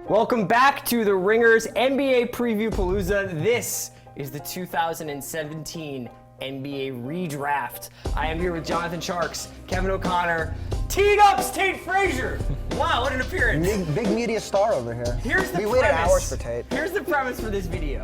Welcome back to the Ringers NBA Previewpalooza. This is the 2017 NBA Redraft. I am here with Jonathan Tjarks, Kevin O'Connor, Teed Up's Tate Frazier. Wow, what an appearance. Big media star over here. We waited hours for Tate. Here's the premise for this video.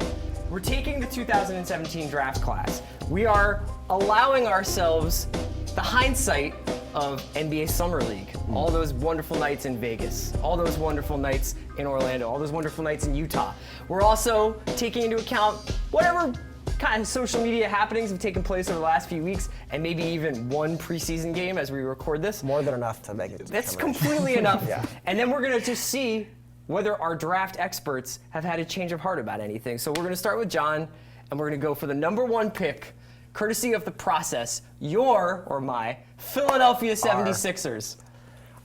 We're taking the 2017 draft class. We are allowing ourselves the hindsight of NBA Summer League. All those wonderful nights in Vegas, all those wonderful nights in Orlando, all those wonderful nights in Utah. We're also taking into account whatever kind of social media happenings have taken place over the last few weeks, and maybe even one preseason game as we record this. More than enough to make it. That's completely enough. Yeah. And then we're gonna just see whether our draft experts have had a change of heart about anything. So we're gonna start with John, and we're gonna go for the #1 pick, courtesy of the process, your, or my, Philadelphia 76ers.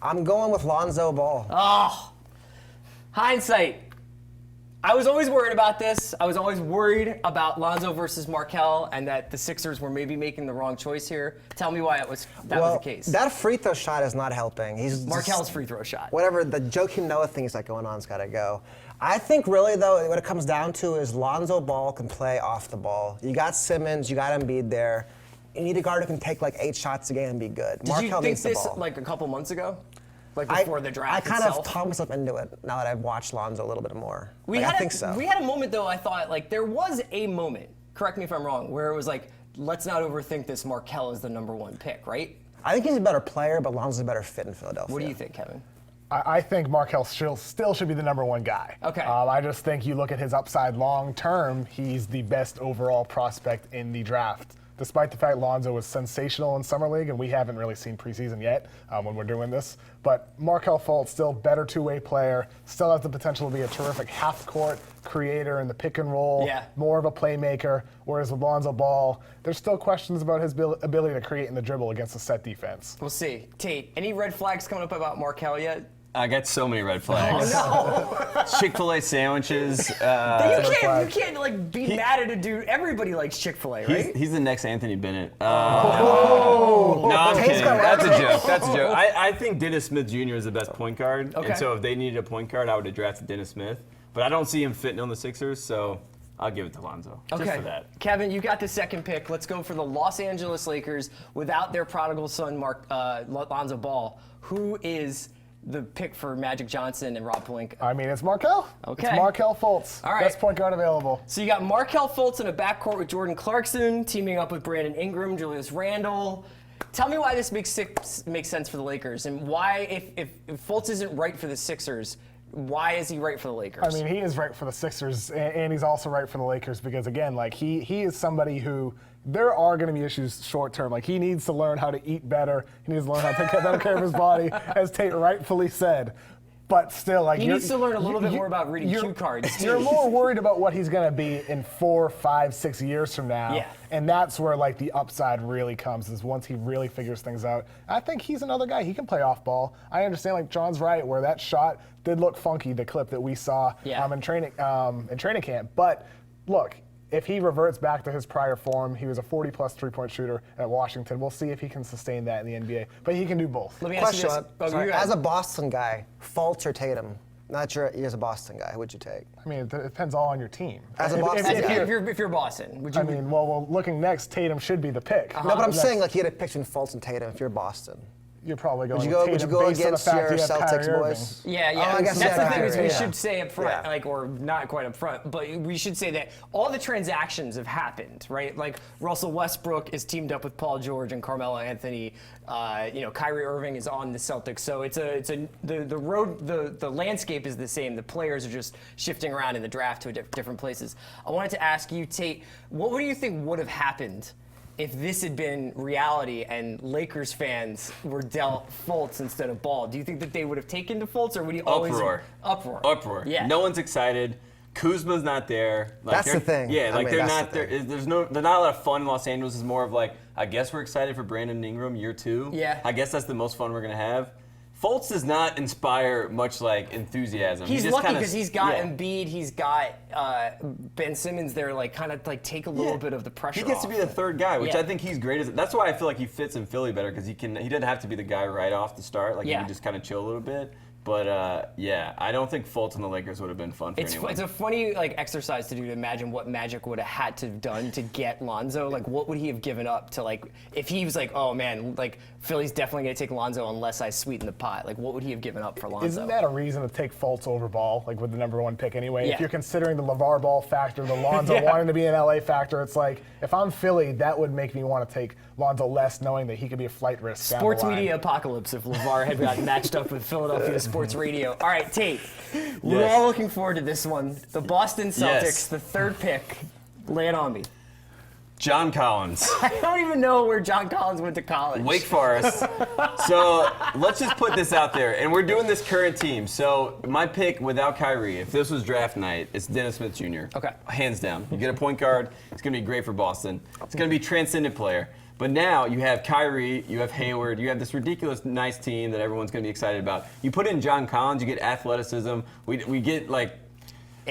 I'm going with Lonzo Ball. Oh, hindsight. I was always worried about this. I was always worried about Lonzo versus Markelle and that the Sixers were maybe making the wrong choice here. Tell me why that was the case. That free throw shot is not helping. Markelle's free throw shot. Whatever the Joakim Noah thing he's got going on's got to go. I think really though, what it comes down to is Lonzo Ball can play off the ball. You got Simmons, you got Embiid there. You need a guard who can take like 8 shots a game and be good. Did you think this like a couple months ago? Like before the draft I kind itself? of talked myself into it now that I've watched Lonzo a little bit more. I think so. We had a moment though, I thought, like there was a moment, correct me if I'm wrong, where it was like, let's not overthink this, Markelle is the #1 pick, right? I think he's a better player, but Lonzo's a better fit in Philadelphia. What do you think, Kevin? I think Markelle still should be the #1 guy. Okay. I just think you look at his upside long term, he's the best overall prospect in the draft. Despite the fact Lonzo was sensational in Summer League, and we haven't really seen preseason yet when we're doing this. But Markelle Fultz, still better two-way player, still has the potential to be a terrific half-court creator in the pick and roll, more of a playmaker, whereas with Lonzo Ball, there's still questions about his ability to create in the dribble against a set defense. We'll see. Tate, any red flags coming up about Markelle yet? I got so many red flags. Oh, no. Chick-fil-A sandwiches. You can't like be mad at a dude. Everybody likes Chick-fil-A, right? He's the next Anthony Bennett. No, I'm kidding. That's a joke. That's a joke. I think Dennis Smith Jr. is the best point guard. Okay. And so if they needed a point guard, I would have drafted Dennis Smith. But I don't see him fitting on the Sixers, so I'll give it to Lonzo. Okay. Just for that. Kevin, you got the second pick. Let's go for the Los Angeles Lakers without their prodigal son, Lonzo Ball. Who is the pick for Magic Johnson and Rob Pelinka? I mean, it's Markelle. Okay. It's Markelle Fultz. All right. Best point guard available. So you got Markelle Fultz in a backcourt with Jordan Clarkson, teaming up with Brandon Ingram, Julius Randle. Tell me why this makes sense for the Lakers, and why, if Fultz isn't right for the Sixers, why is he right for the Lakers? I mean, he is right for the Sixers, and he's also right for the Lakers because, again, like he is somebody who there are going to be issues short term. Like he needs to learn how to eat better. He needs to learn how to take better care of his body, as Tate rightfully said. But still, like he needs to learn a little bit more about reading cue cards. Too. You're more worried about what he's going to be in 4, 5, 6 years from now. Yeah. And that's where like the upside really comes, is once he really figures things out. I think he's another guy. He can play off ball. I understand, like John's right, where that shot did look funky, the clip that we saw in training camp. But look, if he reverts back to his prior form, he was a 40-plus three-point shooter at Washington. We'll see if he can sustain that in the NBA. But he can do both. Let me ask you this. As a Boston guy, Fultz or Tatum? Not sure. You're a Boston guy. Who'd you take? I mean, it depends all on your team. As a Boston guy. If you're Boston, would you? I mean, well, looking next, Tatum should be the pick. No, but I'm saying like you had a pick between Fultz and Tatum. If you're Boston, you're probably going. Would you go against your Celtics boys? Yeah. I guess that's the thing is we Kyrie, should say up front, like, or not quite up front, but we should say that all the transactions have happened, right? Like Russell Westbrook is teamed up with Paul George and Carmelo Anthony. Kyrie Irving is on the Celtics, so the landscape is the same. The players are just shifting around in the draft to different places. I wanted to ask you, Tate, what do you think would have happened if this had been reality and Lakers fans were dealt Fultz instead of Ball? Do you think that they would have taken to Fultz, or would he always Uproar. Yeah. No one's excited. Kuzma's not there. Like, that's the thing. Yeah, like they're not there. They're not a lot of fun in Los Angeles. It's more of like, I guess we're excited for Brandon Ingram year 2. Yeah. I guess that's the most fun we're gonna have. Fultz does not inspire much like enthusiasm. He's lucky because he's got Embiid, he's got Ben Simmons there, like kind of like take a little bit of the pressure off. He gets to be the third guy, which I think he's great at. That's why I feel like he fits in Philly better, because he doesn't have to be the guy right off the start. Like he can just kind of chill a little bit. But yeah, I don't think Fultz and the Lakers would have been fun for anyone. It's a funny exercise to do, to imagine what Magic would have had to have done to get Lonzo. Like, what would he have given up to, like, if he was like, oh man, like Philly's definitely gonna take Lonzo unless I sweeten the pot. Like, what would he have given up for Lonzo? Isn't that a reason to take Fultz over Ball, like with the #1 pick anyway? Yeah. If you're considering the LeVar Ball factor, the Lonzo wanting to be in LA factor, it's like, if I'm Philly, that would make me want to take Lonzo less, knowing that he could be a flight risk down Sports the line. media apocalypse if LeVar had got matched up with Philadelphia sports radio. All right, Tate, we're all looking forward to this one. The Boston Celtics, the 3rd pick. Lay it on me. John Collins. I don't even know where John Collins went to college. Wake Forest. So let's just put this out there, and we're doing this current team. So my pick without Kyrie, if this was draft night, it's Dennis Smith Jr. Okay. Hands down. You get a point guard. It's going to be great for Boston. It's going to be a transcendent player. But now you have Kyrie, you have Hayward, you have this ridiculous nice team that everyone's going to be excited about. You put in John Collins, you get athleticism. We get like.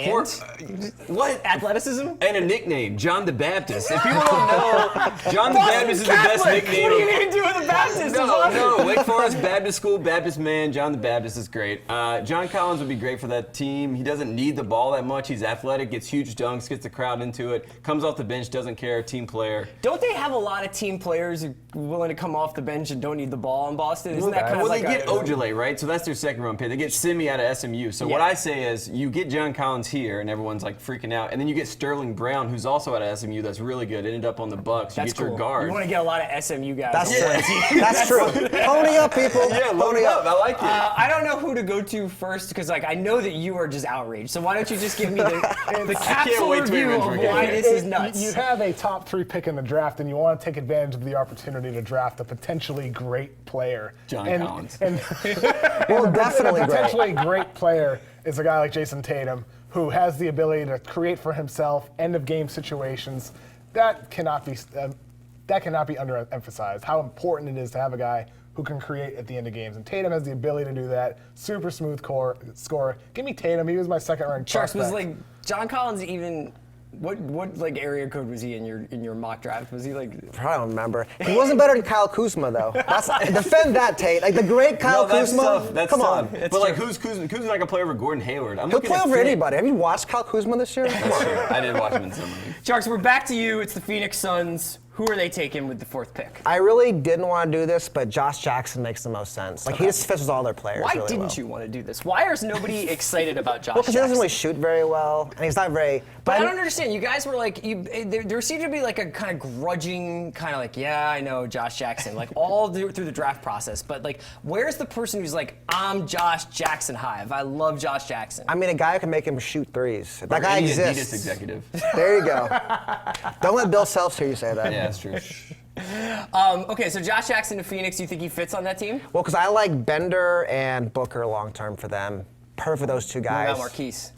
What? Athleticism? And a nickname, John the Baptist. If people don't know, John the Baptist is the best nickname. What are you going to do with the Baptist? No, Wake Forest Baptist School, Baptist man, John the Baptist is great. John Collins would be great for that team. He doesn't need the ball that much. He's athletic, gets huge dunks, gets the crowd into it, comes off the bench, doesn't care, team player. Don't they have a lot of team players who are willing to come off the bench and don't need the ball in Boston? Isn't that kind of like they get Ojale, right? So that's their 2nd round pick. They get Simi out of SMU. So what I say is, you get John Collins here, and everyone's like freaking out, and then you get Sterling Brown, who's also out of SMU, that's really good. Ended up on the Bucks. You That's get your cool. guard. You want to get a lot of SMU guys. That's true. Pony up, people. Yeah, load Pony up. I like it. I don't know who to go to first, because I know that you are just outraged. So why don't you just give me the capsule wait till we review of forget. why this is nuts? You have a top 3 pick in the draft, and you want to take advantage of the opportunity to draft a potentially great player. John Collins. Well, definitely a great. potentially great player is a guy like Jason Tatum, who has the ability to create for himself end-of-game situations. That cannot be underemphasized, how important it is to have a guy who can create at the end of games. And Tatum has the ability to do that. Super smooth scorer. Give me Tatum. He was my 2nd-ranked Tjarks, prospect. was John Collins even? What area code was he in your mock draft? Was he I don't remember. He wasn't better than Kyle Kuzma, though. Defend that, Tate. Like the great Kyle Kuzma. Tough. That's Come tough. on. But who's Kuzma? Kuzma's not gonna play over Gordon Hayward. He'll play over anybody. Have you watched Kyle Kuzma this year? Come on. I did watch him in summer league. Tjarks, we're back to you. It's the Phoenix Suns. Who are they taking with the 4th pick? I really didn't want to do this, but Josh Jackson makes the most sense. Like he just fits with all their players. Why really didn't well. you want to do this? Why is nobody excited about Josh Well, because he doesn't Jackson? really shoot very well, and he's not very. But I don't understand. You guys were like, there seemed to be like a kind of grudging, kind of like, yeah, I know Josh Jackson, like all through the draft process. But like, where's the person who's like, I'm Josh Jackson Hive. I love Josh Jackson. I mean, a guy who can make him shoot threes. That guy Any exists. Adidas executive. There you go. Don't let Bill Selfs hear you say that. Yeah, that's true. Okay, so Josh Jackson to Phoenix, you think he fits on that team? Well, because I like Bender and Booker long term for them. Perfect for those two What guys. about Marquise?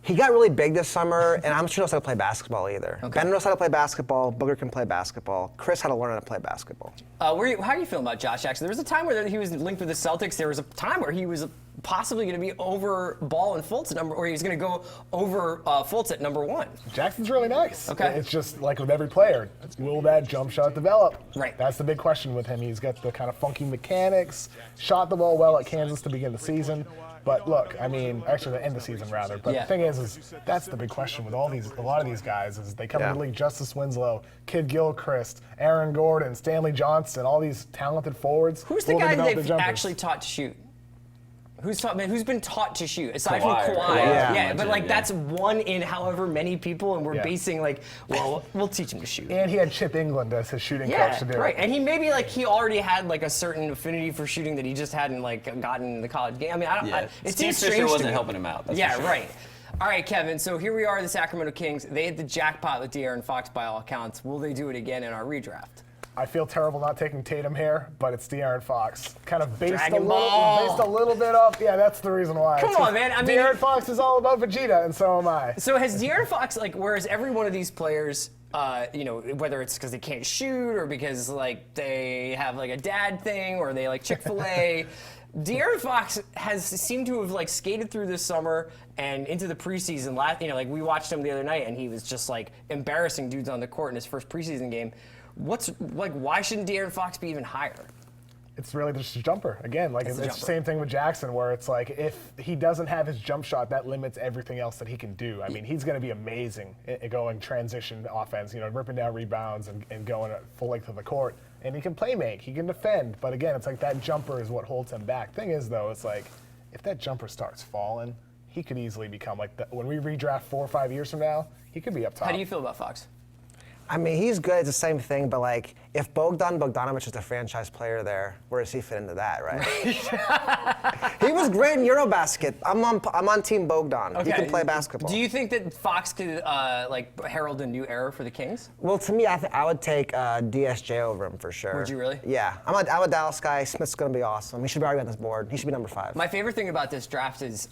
He got really big this summer, and I'm sure knows how to play basketball either. Okay. Bender knows how to play basketball. Booker can play basketball. Chris had to learn how to play basketball. How are you feeling about Josh Jackson? There was a time where he was linked with the Celtics. There was a time where he was possibly going to be over Ball and Fultz or he was going to go over Fultz at #1. Jackson's really nice. Okay. It's just like with every player, will that jump shot develop? Right. That's the big question with him. He's got the kind of funky mechanics, shot the ball well at Kansas to begin the season. But look, I mean, actually the end of the season rather. But Yeah. the thing is that's the big question with a lot of these guys is they come into the league. Justice Winslow, Kid Gilchrist, Aaron Gordon, Stanley Johnson, all these talented forwards. Who's the Will they guy develop they've their jumpers? actually taught to shoot? Who's been taught to shoot aside Kawhi. from Kawhi? Kawhi. Yeah, but like Yeah. that's one in however many people, and we're Yeah. basing like, well, we'll teach him to shoot. And he had Chip England as his shooting Yeah, coach to do right. it. And he maybe he already had like a certain affinity for shooting that he just hadn't gotten in the college game. I mean, Yeah. it Steve seems Fisher strange to wasn't me. helping him out. That's Yeah, for sure. right. All right, Kevin. So here we are, the Sacramento Kings. They hit the jackpot with DeAaron Fox by all accounts. Will they do it again in our redraft? I feel terrible not taking Tatum here, but it's DeAaron Fox. Kind of based Dragon Ball. a little bit off. Yeah, that's the reason why. Come on, man. I mean, DeAaron Fox is all about Vegeta, and so am I. So has De'Aaron Fox, whereas every one of these players, whether it's because they can't shoot or because they have a dad thing or they like Chick-fil-A, De'Aaron Fox has seemed to have skated through this summer and into the preseason. We watched him the other night and he was just embarrassing dudes on the court in his first preseason game. Why shouldn't De'Aaron Fox be even higher? It's really just a jumper. Again, like it's the same thing with Jackson, where it's like if he doesn't have his jump shot, that limits everything else that he can do. I mean, he's going to be amazing at going transition offense, ripping down rebounds and going at full length of the court. And he can play make, he can defend. But again, it's like that jumper is what holds him back. Thing is, though, it's like if that jumper starts falling, he could easily become like when we redraft 4 or 5 years from now, he could be up top. How do you feel about Fox? I mean, he's good. It's the same thing, but like, if Bogdanovic is the franchise player there, where does he fit into that, right? He was great in Eurobasket. I'm on Team Bogdan. Okay. He can play basketball. Do you think that Fox could herald a new era for the Kings? Well, to me, I would take DSJ over him for sure. Would you really? Yeah. I'm a Dallas guy. Smith's going to be awesome. He should be already on this board. He should be number 5. My favorite thing about this draft is,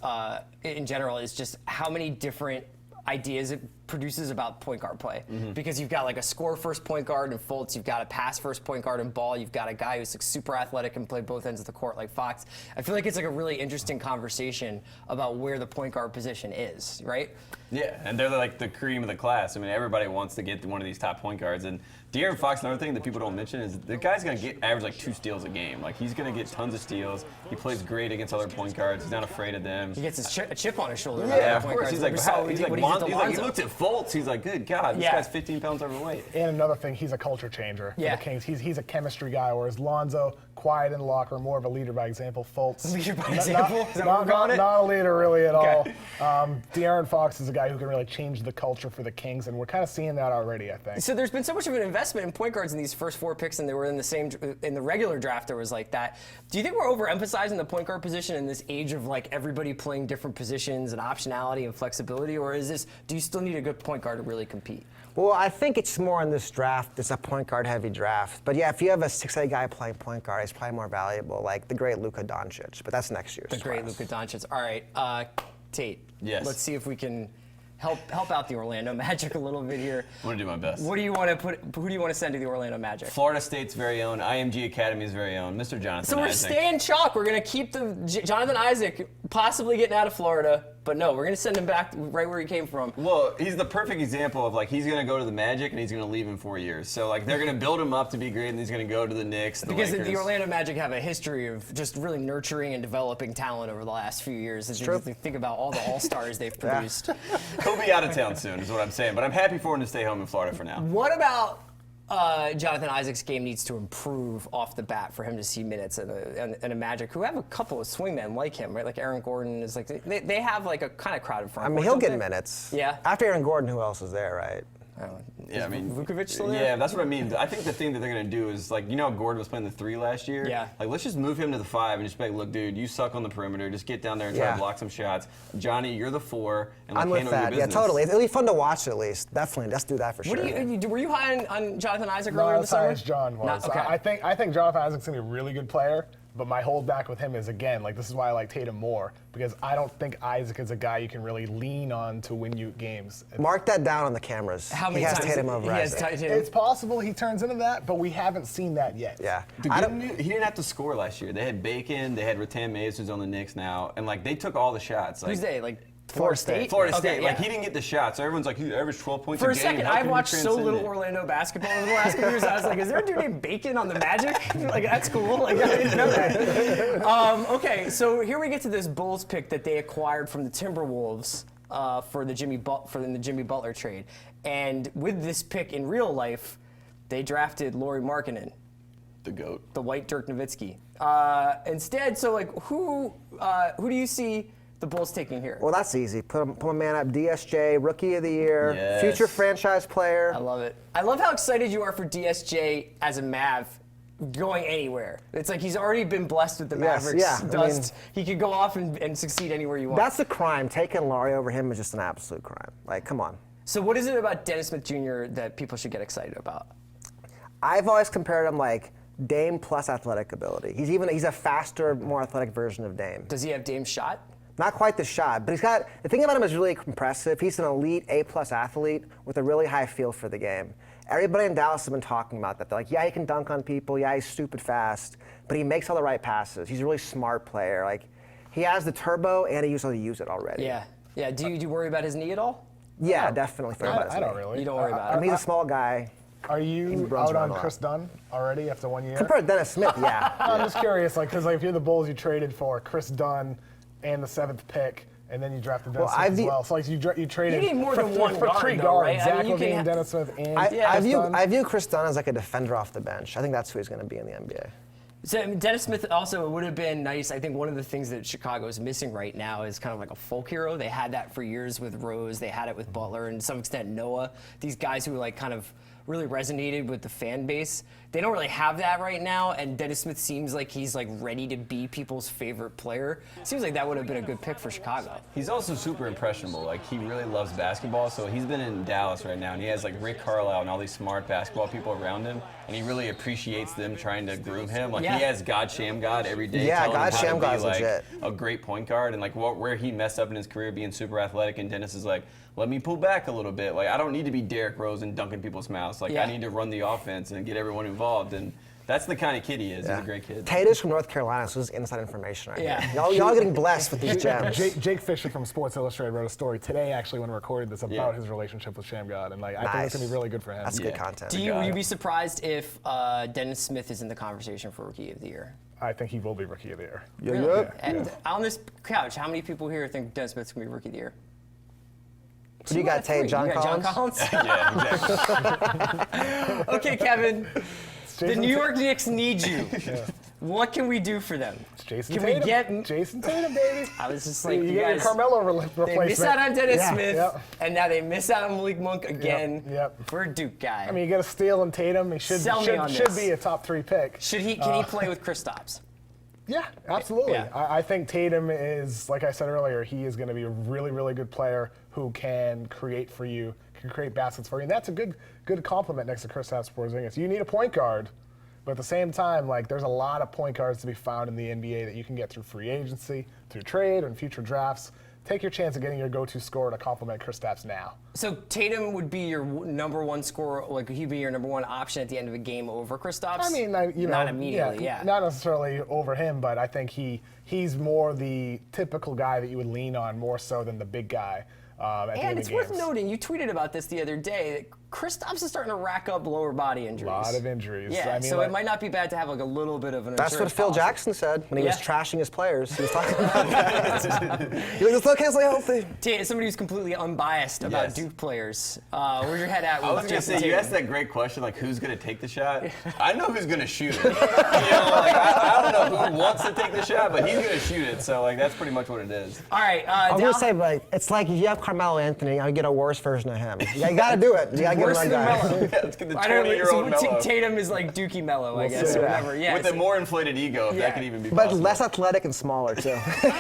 in general, is just how many different ideas it produces about point guard play. Because you've got like a score first point guard in Fultz, you've got a pass first point guard in Ball, you've got a guy who's like super athletic and play both ends of the court like Fox. I feel like it's like a really interesting conversation about where the point guard position is, right? Yeah, and they're like the cream of the class. I mean, everybody wants to get one of these top point guards. And DeAaron Fox, another thing that people don't mention is the guy's going to average like 2 steals a game. Like, he's going to get tons of steals. He plays great against other point guards. He's not afraid of them. He gets a chip on his shoulder. Yeah, of course. He's He like, looks at Fultz. He's like, good God, this guy's 15 pounds overweight. And another thing, he's a culture changer for the Kings. He's a chemistry guy, whereas Lonzo, quiet in the locker, more of a leader by example. Fultz, leader by example? Is that what we're not, calling it? not a leader really at Okay. all. DeAaron Fox is a guy who can really change the culture for the Kings, and we're kind of seeing that already, I think. So there's been so much of an investment in point guards in these first 4 picks, and they were in the regular draft. There was like that. Do you think we're overemphasizing the point guard position in this age of like everybody playing different positions and optionality and flexibility, or do you still need a good point guard to really compete? Well, I think it's more in this draft. It's a point guard heavy draft. But yeah, if you have a 6'8" guy playing point guard, he's probably more valuable, like the great Luka Doncic. But that's next year's The great class. Luka Doncic. All right, Tate. Yes. Let's see if we can help out the Orlando Magic a little bit here. I'm going to do my best. What do you want to Who do you want to send to the Orlando Magic? Florida State's very own, IMG Academy's very own, Mr. Jonathan So we're Isaac. staying chalk. We're going to keep Jonathan Isaac possibly getting out of Florida, but no, we're going to send him back right where he came from. Well, he's the perfect example of like he's going to go to the Magic and he's going to leave in 4 years. So like they're going to build him up to be great and he's going to go to the Knicks, Because Lakers. the Orlando Magic have a history of just really nurturing and developing talent over the last few years. As you think about all the all-stars they've produced. He'll be out of town soon is what I'm saying, but I'm happy for him to stay home in Florida for now. What about Jonathan Isaac's game needs to improve off the bat for him to see minutes and a Magic who have a couple of swingmen like him, right? Like Aaron Gordon is like they have like a kind of crowded front. I mean, court, he'll don't get they? minutes. Yeah. After Aaron Gordon, who else is there, right? Yeah, I mean, Vukovic still there? Yeah, that's what I mean. I think the thing that they're gonna do is like, how Gordon was playing the 3 last year. Yeah. Like, let's just move him to the 5 and just be like, look, dude, you suck on the perimeter. Just get down there and try to block some shots. Johnny, you're the 4, and like I'm with handle that. your Yeah, business. totally. It'll be fun to watch at least. Definitely. Let's do that for sure. Were you high on Jonathan Isaac Not earlier in the as high summer? as John was. Okay. I think Jonathan Isaac's gonna be a really good player, but my holdback with him is, again, like, this is why I like Tatum more, because I don't think Isaac is a guy you can really lean on to win you games. Mark that down on the cameras. How many he has times Tatum over Isaac. It's possible he turns into that, but we haven't seen that yet. Yeah. Dude, he didn't have to score last year. They had Bacon, they had Rattan Mays, who's on the Knicks now, and like they took all the shots. Like, Who's they? Like Florida State. Florida Okay, State. Like yeah. he didn't get the shots. So everyone's like, he averaged 12 points For a a game. second, How I've can he watched so transcend little it? Orlando basketball over the last couple years. I was like, is there a dude named Bacon on the Magic? Like, that's cool. Like, I didn't know that. Okay, so here we get to this Bulls pick that they acquired from the Timberwolves for the Jimmy Butler trade. And with this pick in real life, they drafted Lauri Markkanen, The GOAT. the white Dirk Nowitzki. Instead, so like, who do you see the Bulls taking here? Well, that's easy. Put my man up. DSJ, Rookie of the Year, Yes. future franchise player. I love it. I love how excited you are for DSJ as a Mav going anywhere. It's like he's already been blessed with the Yes, Mavericks yeah, I dust. He could go off and succeed anywhere you want. That's a crime. Taking Laurie over him is just an absolute crime. Like, come on. So what is it about Dennis Smith Jr. that people should get excited about? I've always compared him like Dame plus athletic ability. He's a faster, more athletic version of Dame. Does he have Dame's shot? Not quite the shot, but the thing about him is really impressive. He's an elite A+ athlete with a really high feel for the game. Everybody in Dallas has been talking about that. They're like, yeah, he can dunk on people. Yeah, he's stupid fast, but he makes all the right passes. He's a really smart player. Like, he has the turbo and he knows how to use it already. Yeah. Do you worry about his knee at all? Yeah, definitely. I don't really. You don't worry about I it. mean, he's a small guy. Are you runs out around on a Chris lot. Dunn already after 1 year? Compared to Dennis Smith, yeah. I'm just curious, because if you're the Bulls, you traded for Chris Dunn and the 7th pick, and then you drafted Dennis Smith as well. So you traded You need more for, than one for guard, 3 though, guards, right? I Zach mean, you can LaVine, Dennis Smith, and I view Chris Dunn as like a defender off the bench. I think that's who he's going to be in the NBA. So I mean, Dennis Smith also would have been nice. I think one of the things that Chicago is missing right now is kind of like a folk hero. They had that for years with Rose. They had it with Butler, and to some extent Noah. These guys who like kind of really resonated with the fan base. They don't really have that right now, and Dennis Smith seems like he's like ready to be people's favorite player. Seems like that would have been a good pick for Chicago. He's also super impressionable. Like, he really loves basketball, so he's been in Dallas right now, and he has like Rick Carlisle and all these smart basketball people around him, and he really appreciates them trying to groom him. Like, Yeah. he has God Shamgod every day Yeah, telling God him how to Shamgod's be like legit. a great point guard, and like where he messed up in his career being super athletic, and Dennis is like, let me pull back a little bit. Like, I don't need to be Derrick Rose and dunking people's mouths. Like, Yeah. I need to run the offense and get everyone involved, and that's the kind of kid he is. He's a great kid. Tate is from North Carolina, so this is inside information right Yeah. here. Y'all getting blessed with these gems. Jake Fisher from Sports Illustrated wrote a story today, actually, when we recorded this, about his relationship with Shamgod, and like I think it's gonna be really good for him. That's good content. Will you be surprised if Dennis Smith is in the conversation for Rookie of the Year? I think he will be Rookie of the Year. Yeah. And on this couch, how many people here think Dennis Smith's gonna be Rookie of the Year? Who do you got, Tate? John You got Collins? John Collins? Yeah, exactly. Okay, Kevin. The Jason New Ta- York Knicks need you. What can we do for them? It's Jason Can Tatum. we get? Jason Tatum, baby. I was just like, you you get your guys. Carmelo replacement. They miss out on Dennis Yeah. Smith, Yep. and now they miss out on Malik Monk again Yep. for a Duke guy. I mean, you get a steal in Tatum. He should Sell me on should this. be a top 3 pick. Can he play with Kristaps? Yeah, absolutely. Yeah. I think Tatum is, like I said earlier, he is going to be a really, really good player who can create for you, can create baskets for you, and that's a good compliment next to Kristaps Porzingis. You need a point guard, but at the same time, like there's a lot of point guards to be found in the NBA that you can get through free agency, through trade, and future drafts. Take your chance of getting your go-to scorer to complement Kristaps now. So Tatum would be your number one scorer, like he'd be your number one option at the end of a game over Kristaps? I mean, not immediately, yeah. Not necessarily over him, but I think he's more the typical guy that you would lean on more so than the big guy at the end And of it's games. worth noting, you tweeted about this the other day, that Kristaps is starting to rack up lower body injuries. A lot of injuries. Yeah, I mean, so like, it might not be bad to have like a little bit of an That's what insurance Phil policy. Jackson said when he was Yeah. trashing his players. He was talking about that. He was like, can't stay healthy. Tate, somebody who's completely unbiased about Yes. Duke players. Where's your head at with I was gonna Jason say, you Tatum? asked that great question, like who's gonna take the shot. I know who's gonna shoot it. I don't know who wants to take the shot, but he's gonna shoot it. So like that's pretty much what it is. All right, I was Dal- gonna say, but it's like if you have Carmelo Anthony, you get a worse version of him. You gotta do it. You gotta get worse my than guy. Melo. Yeah, let's get the I don't know, 20-year-old so Melo Tatum is like Dookie Mello, I guess, see. or whatever. Yeah, with a more inflated ego, if Yeah. that can even be But possible. less athletic and smaller too.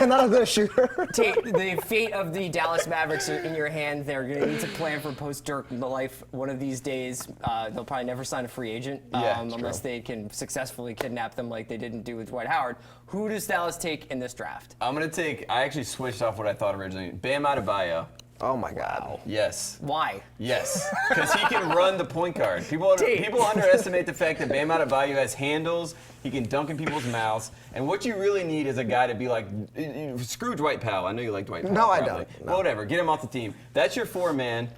Not as good a shooter. Tate, the fate of the Dallas Mavericks are in your hands. They're going to need to plan for post-Dirk life one of these days. They'll probably never sign a free agent Yeah, it's unless true. they can successfully kidnap them like they didn't do with Dwight Howard. Who does Dallas take in this draft? I actually switched off what I thought originally. Bam Adebayo. Oh my God. Yes. Why? Yes, because he can run the point guard. People underestimate the fact that Bam Adebayo has handles. He can dunk in people's mouths. And what you really need is a guy to be like, screw Dwight Powell. I know you like Dwight Powell. No, I probably. don't. No. Well, whatever. Get him off the team. That's your 4-man.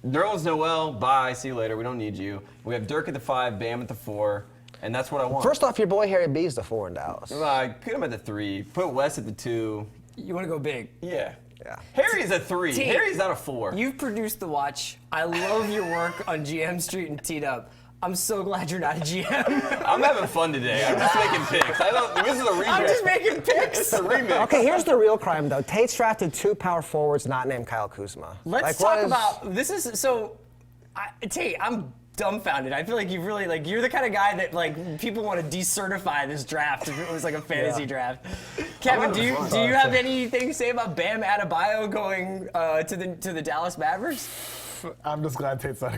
Nerlens Noel, bye. See you later. We don't need you. We have Dirk at the 5, Bam at the 4, and that's what I want. First off, your boy Harry B's the 4 in Dallas. Put him at the 3. Put Wes at the 2. You want to go big. Yeah. Yeah. Harry's a 3. T- Harry's not a 4. You've produced The Watch. I love your work on GM Street and Teed Up. I'm so glad you're not a GM. I'm having fun today. I'm just making picks. This is a remix. I'm just making picks. It's a remix. Okay, here's the real crime though. Tate's drafted 2 power forwards not named Kyle Kuzma. Let's Like, talk what is- about this. Is so, Tate, I'm dumbfounded. I feel like you really you're the kind of guy that like people want to decertify this draft if it was like a fantasy draft. Kevin, do you have anything to say about Bam Adebayo going to the Dallas Mavericks? I'm just glad Tate's not a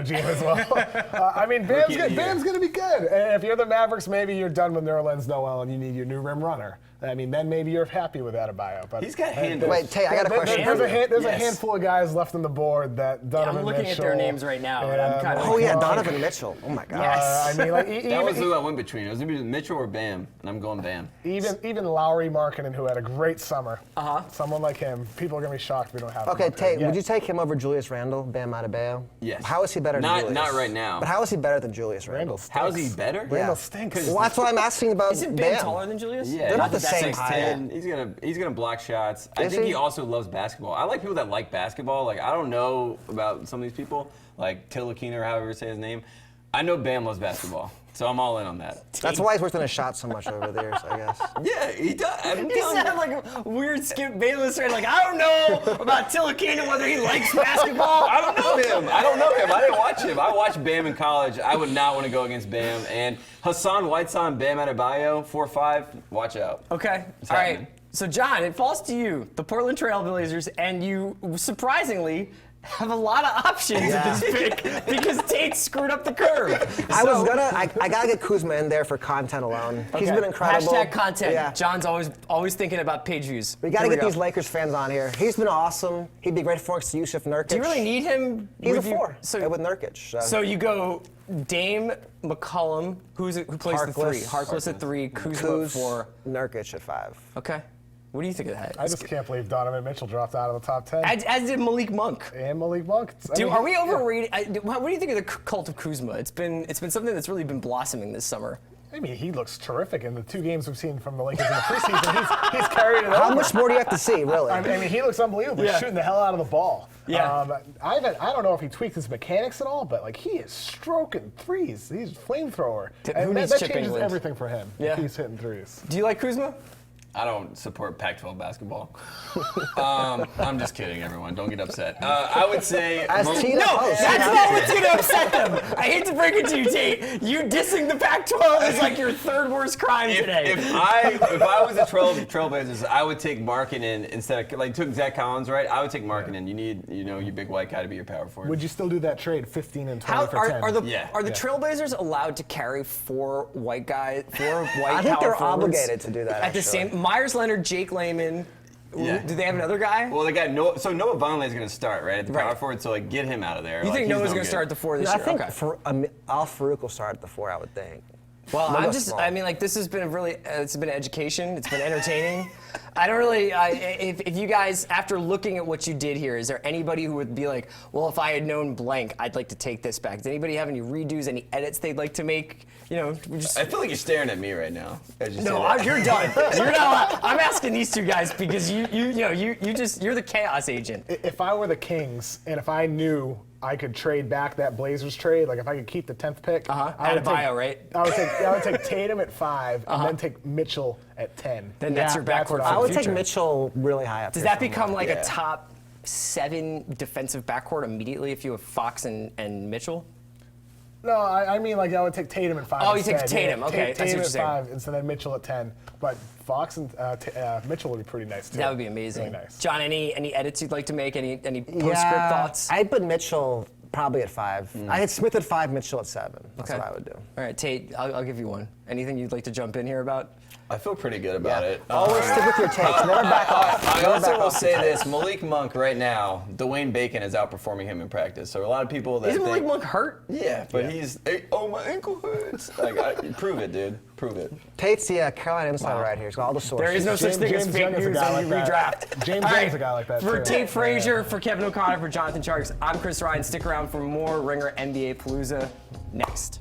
GM as well. I mean, Bam's Rookie of the year. going to be good. And if you're the Mavericks, maybe you're done with Nerlens Noel and you need your new rim runner. I mean, then maybe you're happy with Adebayo. But He's got handles. Wait, Tate, I got a question. There's a Yes. handful of guys left on the board that Donovan I'm looking Mitchell, at their names right now, and I'm kind of Oh, yeah, Donovan Mitchell. Oh, my God. Yes. I mean, like, That was who I went between. It was either Mitchell or Bam, and I'm going Bam. even Lowry Markkinen, who had a great summer. Someone like him, people are gonna be shocked we don't have. Okay, him up Tate, there would you yet. take him over Julius Randle, Bam Adebayo? Yes. How is he better Not- than Julius? not right now. But how is he better than Julius Randle? Randle stinks. How's he better? Randle Yeah. stinks. Well, that's what I'm asking about Isn't Bam Bam. taller than Julius? Yeah, They're not the he's same 6'10". height. He's gonna block shots. I Is think he? he also loves basketball. I like people that like basketball. Like I don't know about some of these people, like Tilakina or however you say his name. I know Bam loves basketball, so I'm all in on that. That's why he's worked on his shot so much over the years, I guess. Yeah, he does. I'm He telling sounded you. like a weird Skip Bayless, right? Like, I don't know about Tilakina, whether he likes basketball. I don't know him. I didn't watch him. I watched Bam in college. I would not want to go against Bam. And Hassan Whiteside, Bam Adebayo, 4-5. Watch out. Okay. It's All right. happening. So, John, it falls to you, the Portland Trailblazers, and you surprisingly have a lot of options at this pick because Tate screwed up the curve. I gotta get Kuzma in there for content alone. He's been incredible. Hashtag content. Yeah. John's always thinking about page views. We gotta Here get go. these Lakers fans on here. He's been awesome. He'd be great for us to Yusuf Nurkic. Do you really need him? He's a with you? 4 So, with Nurkic. so you go Dame, McCollum, who plays the 3? Harkless at 3, Kuzma at Kuz, 4. Nurkic at 5. Okay. What do you think of that? I just can't believe Donovan Mitchell dropped out of the top 10. As did Malik Monk. And Malik Monk. Are we overrated? What do you think of the cult of Kuzma? It's been something that's really been blossoming this summer. I mean, he looks terrific in the 2 games we've seen from the Lakers in the preseason. He's carried it over. How much more do you have to see, really? I mean, he looks unbelievable. He's Yeah. shooting the hell out of the ball. Yeah. I don't know if he tweaked his mechanics at all, but like he is stroking threes. He's a flamethrower. Who needs that Chip changes England? everything for him. Yeah. If he's hitting threes. Do you like Kuzma? I don't support Pac-12 basketball. I'm just kidding, everyone. Don't get upset. I would say As Tina No, posts, that's you not have what's going to upset them. I hate to break it to you, Tate. You dissing the Pac-12 is like your 3rd worst crime today. If I was the Trailblazers, I would take Markkinen instead of took Zach Collins, right? I would take Markkinen. You need your big white guy to be your power forward. Would you still do that trade, 15 and 20 How for 10? are the Yeah. Trailblazers allowed to carry 4 white guys, 4 white I think power they're forwards obligated to do that, at the actually. same? Myers Leonard, Jake Layman. Yeah. Do they have another guy? Well, they got Noah. So Noah Vonleh is going to start right at the power Right. forward. So get him out of there. You think he's Noah's no going to good. start at the 4 this I year? think Okay. Al Farouk will start at the 4, I would think. Well, We'll I'm go just, small. I mean, like, this has been it's been education, it's been entertaining. I don't really, if you guys, after looking at what you did here, is there anybody who would be like, well, if I had known blank, I'd like to take this back? Does anybody have any redos, any edits they'd like to make? You know, we just. I feel like you're staring at me right now. as you say No, that. you're done. You're not allowed. I'm asking these 2 guys because you're the chaos agent. If I were the Kings and if I knew I could trade back that Blazers trade, like if I could keep the 10th pick, I would Adebayo, take, right? I would take Tatum at 5 and then take Mitchell at 10. Then that's your backcourt what for I I the would future. take Mitchell really high up. Does here that somewhere. become like Yeah. a top 7 defensive backcourt immediately if you have Fox and Mitchell? No, I mean like I would take Tatum at 5. Oh, you take instead. Tatum, okay, that's what Tatum you're at saying. 5 instead of Mitchell at 10. But Fox and Mitchell would be pretty nice too. That would be amazing. Really nice. John, any edits you'd like to make? Any postscript Yeah, thoughts? I'd put Mitchell probably at 5. I had Smith at 5, Mitchell at 7. That's Okay. what I would do. All right, Tate, I'll give you one. Anything you'd like to jump in here about? I feel pretty good about it. Always stick with your takes. Never back off. I Never also back will off. say this: Malik Monk right now, Dwayne Bacon is outperforming him in practice. So a lot of people that Isn't think, Malik Monk hurt? yeah, but he's oh my ankle hurts. Like prove it, dude. Prove it. Tate's the Carolina insider right here. He's got all the sources. There is no such thing as James fake Young is a news guy when you like that. redraft. James All Young's a guy like that, For too. Tate Frazier, for Kevin O'Connor, for Jonathan Tjarks, I'm Chris Ryan. Stick around for more Ringer NBA Palooza next.